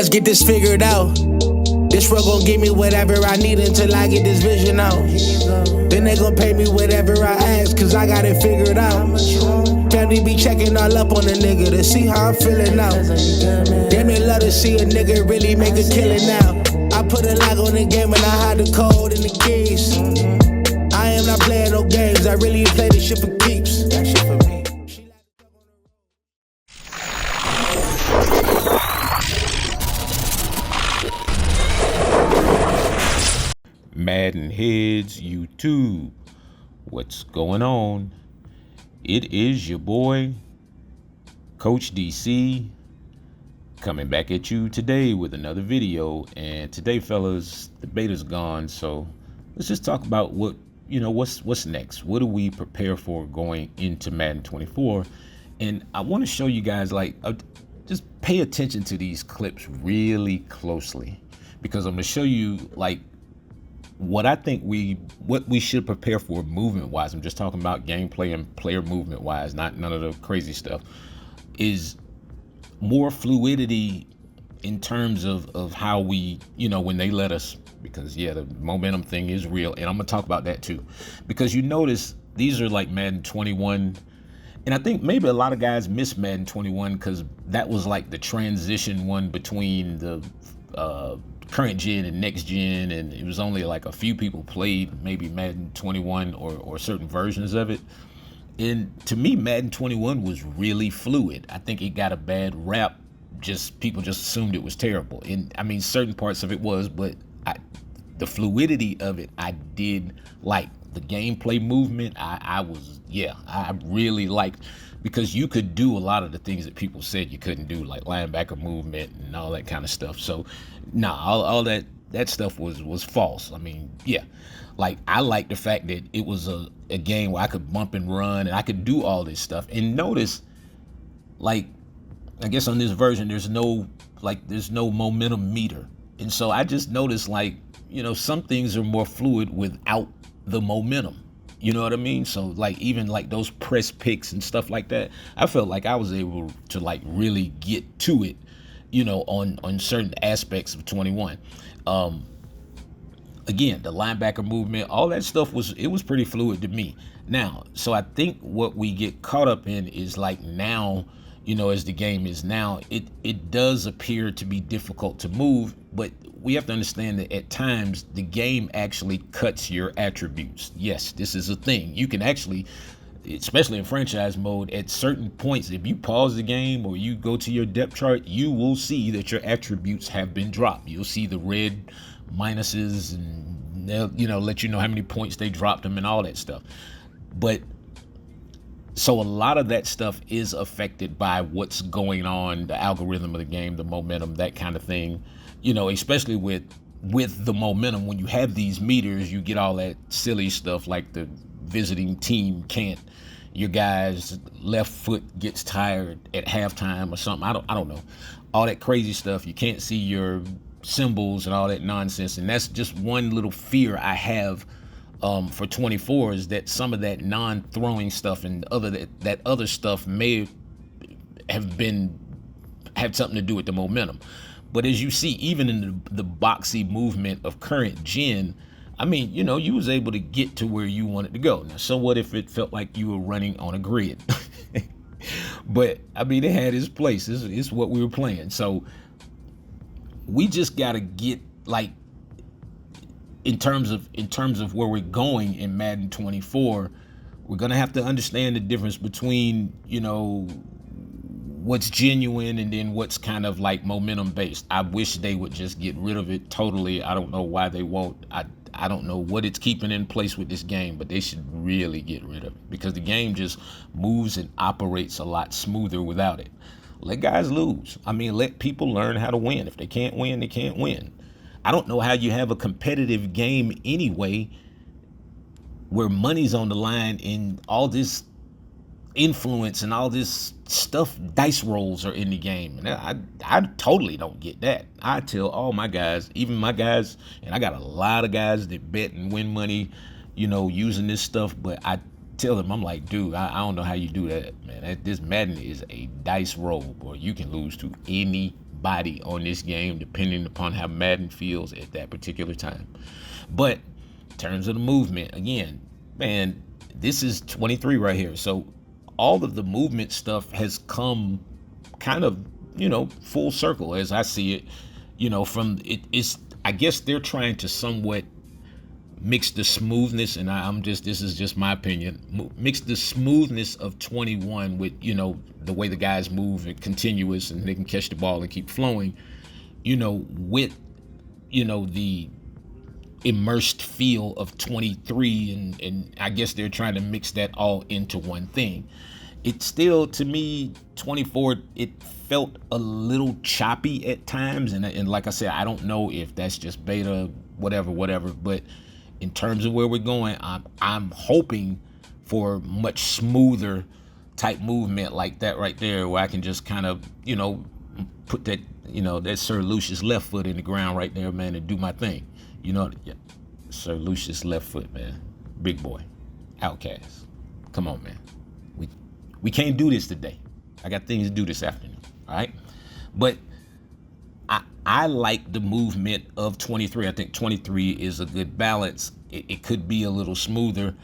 just get this figured out. This world gon' give me whatever I need until I get this vision out. Then they gon' pay me whatever I ask, cause I got it figured out. Family be checking all up on a nigga to see how I'm feeling now. Damn, they love to see a nigga really make a killing now. I put a lock on the game and I hide the code and the keys. I am not playing no games, I really play this shit for keeps. That shit for me. MaddenHeadz YouTube, what's going on? It is your boy Coach DC coming back at you today with another video. And today, fellas, the beta's gone, so let's just talk about what's next. What do we prepare for going into Madden 24? And I want to show you guys, just pay attention to these clips really closely, because I'm gonna show you what I think what we should prepare for movement wise. I'm just talking about gameplay and player movement wise, none of the crazy stuff. Is more fluidity in terms of how we, when they let us, because yeah, the momentum thing is real, and I'm gonna talk about that too, because you notice these are like Madden 21, and I think maybe a lot of guys miss Madden 21 because that was like the transition one between the current gen and next gen, and it was only like a few people played maybe Madden 21 or certain versions of it. And to me, Madden 21 was really fluid. I think it got a bad rap. People just assumed it was terrible. And I mean, certain parts of it was, but the fluidity of it, I did like. The gameplay movement, I really liked, because you could do a lot of the things that people said you couldn't do, like linebacker movement and all that kind of stuff. So all that stuff was false. I mean, yeah, I like the fact that it was a game where I could bump and run and I could do all this stuff. And notice, I guess on this version, there's no momentum meter. And so I just noticed, some things are more fluid without the momentum, you know what I mean? So even those press picks and stuff like that, I felt like I was able to really get to it, on certain aspects of 21. Again, the linebacker movement, all that stuff was pretty fluid to me. Now, so I think what we get caught up in is now, as the game is now, it does appear to be difficult to move, but we have to understand that at times the game actually cuts your attributes. Yes, this is a thing. You can actually, especially in franchise mode, at certain points, if you pause the game or you go to your depth chart, you will see that your attributes have been dropped. You'll see the red minuses, and they'll, let you know how many points they dropped them and all that stuff. But so a lot of that stuff is affected by what's going on, the algorithm of the game, the momentum, that kind of thing. Especially with the momentum, when you have these meters, you get all that silly stuff like the visiting team can't, your guy's left foot gets tired at halftime or something. I don't know. All that crazy stuff. You can't see your symbols and all that nonsense. And that's just one little fear I have for 24, is that some of that non-throwing stuff and that other stuff may have had something to do with the momentum. But as you see, even in the boxy movement of current gen, I mean, you was able to get to where you wanted to go. Now, so what if it felt like you were running on a grid? But I mean, it had its place. It's what we were playing. So we just got to get in terms of where we're going in Madden 24, we're gonna have to understand the difference between what's genuine and then what's kind of momentum based. I wish they would just get rid of it totally. I don't know why they won't. I don't know what it's keeping in place with this game, but they should really get rid of it, because the game just moves and operates a lot smoother without it. Let guys lose. I mean, let people learn how to win. If they can't win, they can't win. I don't know how you have a competitive game anyway where money's on the line and all this influence and all this stuff, dice rolls are in the game. And I totally don't get that. I tell all my guys, even my guys, and I got a lot of guys that bet and win money, using this stuff, but I tell them, I'm like, dude, I don't know how you do that, man. This Madden is a dice roll, boy. You can lose to anybody. body on this game, depending upon how Madden feels at that particular time. But in terms of the movement, again, man, this is 23 right here. So all of the movement stuff has come kind of, full circle as I see it, from it's, I guess they're trying to somewhat mix the smoothness, and this is just my opinion, mix the smoothness of 21 with, the way the guys move and continuous and they can catch the ball and keep flowing, with, the immersed feel of 23, and I guess they're trying to mix that all into one thing. It still, to me, 24, it felt a little choppy at times, and like I said, I don't know if that's just beta, whatever, but in terms of where we're going, I'm hoping for much smoother type movement like that right there, where I can just kind of, put that, that Sir Lucius left foot in the ground right there, man, and do my thing. Yeah. Sir Lucius left foot, man. Big boy. Outcast. Come on, man. We can't do this today. I got things to do this afternoon. All right. But I like the movement of 23. I think 23 is a good balance. It could be a little smoother.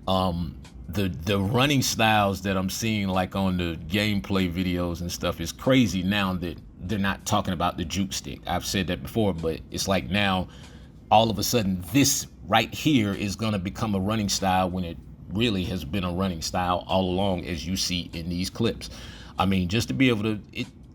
The running styles that I'm seeing, like on the gameplay videos and stuff, is crazy now that they're not talking about the juke stick. I've said that before, but it's like now all of a sudden this right here is going to become a running style when it really has been a running style all along, as you see in these clips. I mean, just to be able to,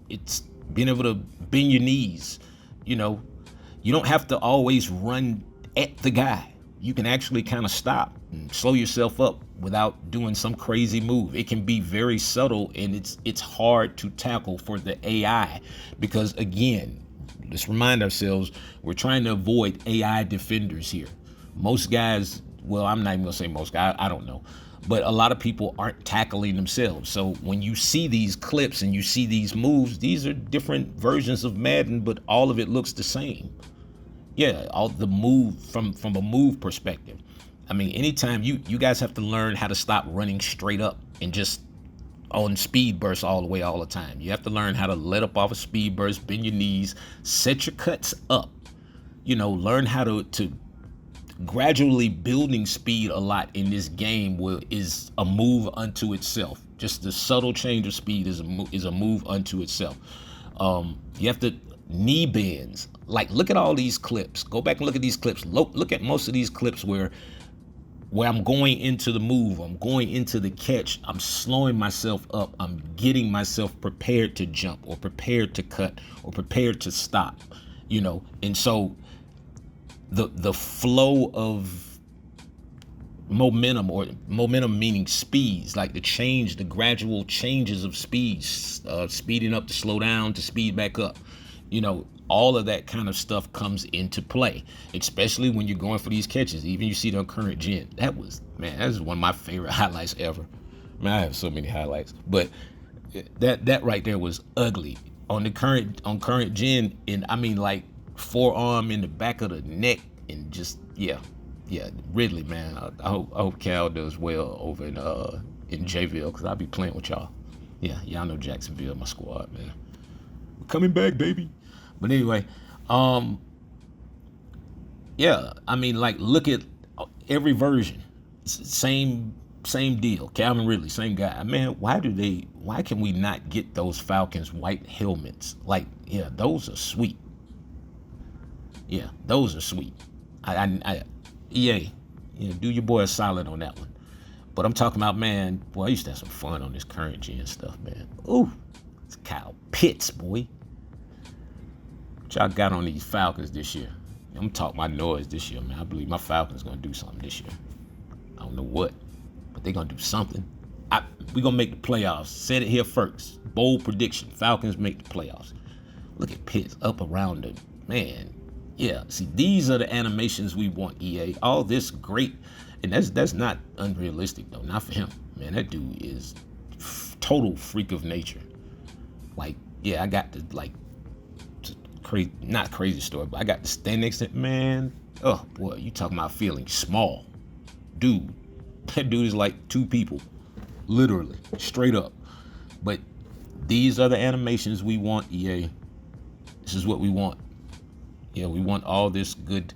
it's being able to bend your knees. You don't have to always run at the guy. You can actually kind of stop and slow yourself up without doing some crazy move. It can be very subtle, and it's hard to tackle for the AI, because again, let's remind ourselves, we're trying to avoid AI defenders here. Most guys, well, I'm not even gonna say most guys, I don't know, but a lot of people aren't tackling themselves. So when you see these clips and you see these moves, these are different versions of Madden, but all of it looks the same. Yeah, all the move from a move perspective. I mean, anytime you guys have to learn how to stop running straight up and just on speed bursts all the way all the time. You have to learn how to let up off a speed burst, bend your knees, set your cuts up. Learn how to gradually building speed a lot in this game is a move unto itself. Just the subtle change of speed is a move unto itself. You have to knee bends. Like, look at all these clips. Go back and look at these clips. Look at most of these clips where I'm going into the move, I'm going into the catch, I'm slowing myself up, I'm getting myself prepared to jump or prepared to cut or prepared to stop, and so the flow of momentum, or momentum meaning speeds, like the gradual changes of speeds, speeding up to slow down to speed back up, all of that kind of stuff comes into play, especially when you're going for these catches. Even you see the current gen. That is one of my favorite highlights ever. Man, I have so many highlights, but that right there was ugly on current gen. And I mean, like, forearm in the back of the neck, and just Ridley, man. I hope Cal does well over in Jayville, because I'll be playing with y'all. Yeah, y'all know Jacksonville, my squad, man. We're coming back, baby. But anyway, I mean, like, look at every version. Same deal. Calvin Ridley, same guy. Man, why can we not get those Falcons white helmets? Like, yeah, those are sweet. Yeah, those are sweet. EA, do your boy a solid on that one. But I'm talking about, man, boy, I used to have some fun on this current gen stuff, man. Ooh, it's Kyle Pitts, boy. What y'all got on these Falcons this year? I'm talking my noise this year, man. I believe my Falcons gonna do something this year. I don't know what, but they gonna do something. We gonna make the playoffs. Said it here first. Bold prediction. Falcons make the playoffs. Look at Pitts up around the man. Yeah, see, these are the animations we want, EA. All this great, and that's not unrealistic though. Not for him, man. That dude is total freak of nature. Like, yeah, I got the crazy, not crazy story, but I got to stand next to it, man. Oh boy, you talking about feeling small, dude. That dude is like two people, literally, straight up. But these are the animations we want, EA. This is what we want. Yeah, we want all this good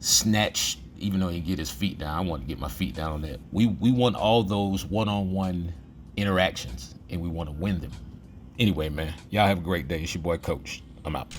snatch, even though he get his feet down. I want to get my feet down on that. We want all those one-on-one interactions, and we want to win them. Anyway, man, y'all have a great day. It's your boy Coach. I'm out.